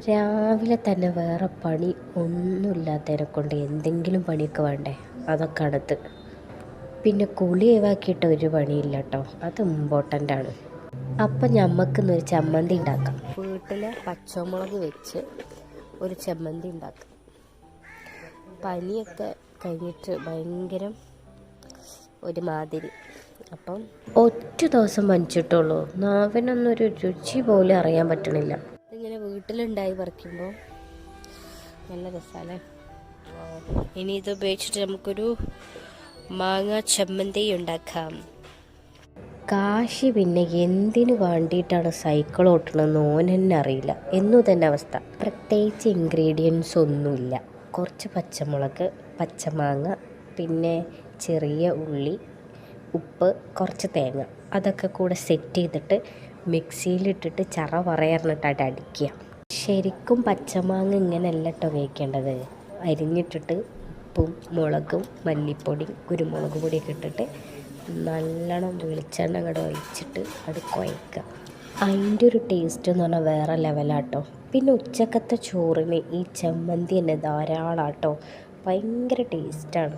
രാവിലെ തന്നെ വേറെ പണി ഒന്നുമില്ലാത്തതിനെ കൊണ്ട് എന്തെങ്കിലും പണിയൊക്കെ വേണ്ടേ, അതൊക്കെ അടുത്ത്. പിന്നെ കുളി ഒഴിവാക്കിയിട്ട് ഒരു പണിയില്ല കേട്ടോ, അത് ഇമ്പോർട്ടൻ്റ് ആണ്. അപ്പം ഞമ്മക്കിന്നൊരു ചമ്മന്തി ഉണ്ടാക്കാം. വീട്ടിലെ പച്ചമുളക് വെച്ച് ഒരു ചമ്മന്തി ഉണ്ടാക്കാം. പനിയൊക്കെ കഴിഞ്ഞിട്ട് ഭയങ്കര ഒരു മാതിരി. അപ്പം ഒറ്റ ദിവസം പനിച്ചിട്ടുള്ളൂ, നാവിനൊന്നൊരു രുചി പോലും അറിയാൻ പറ്റണില്ല. ഇങ്ങനെ വീട്ടിലുണ്ടായി പറിക്കുമ്പോൾ നല്ല രസമല്ലേ. ഇനി ഇത് ഉപയോഗിച്ചിട്ട് നമുക്കൊരു മാങ്ങ ചമ്മന്തി ഉണ്ടാക്കാം. കാശി പിന്നെ എന്തിനു വേണ്ടിയിട്ടാണ് സൈക്കിൾ ഓട്ടണമെന്ന് ഓൻ തന്നെ അറിയില്ല, എന്നും തന്നെ അവസ്ഥ. പ്രത്യേകിച്ച് ഇൻഗ്രീഡിയൻസ് ഒന്നുമില്ല. കുറച്ച് പച്ചമുളക്, പച്ചമാങ്ങ, പിന്നെ ചെറിയ ഉള്ളി, ഉപ്പ്, കുറച്ച് തേങ്ങ, അതൊക്കെ കൂടെ സെറ്റ് ചെയ്തിട്ട് മിക്സിയിലിട്ടിട്ട് ചറ പറയാറിഞ്ഞിട്ടായിട്ട് അടിക്കുക. ശരിക്കും പച്ചമാങ്ങ ഇങ്ങനെയല്ല കേട്ടോ കഴിക്കേണ്ടത്. അരിഞ്ഞിട്ടിട്ട് ഉപ്പും മുളകും മല്ലിപ്പൊടിയും കുരുമുളക് പൊടിയൊക്കെ ഇട്ടിട്ട് നല്ലോണം വെളിച്ചെണ്ണ അങ്ങോട്ട് ഒഴിച്ചിട്ട് അത് കുഴക്കുക. അതിൻ്റെ ഒരു ടേസ്റ്റ് എന്ന് പറഞ്ഞാൽ വേറെ ലെവലാട്ടോ. പിന്നെ ഉച്ചക്കത്തെ ചോറിന് ഈ ചമ്മന്തി തന്നെ ധാരാളം കേട്ടോ, ഭയങ്കര ടേസ്റ്റാണ്.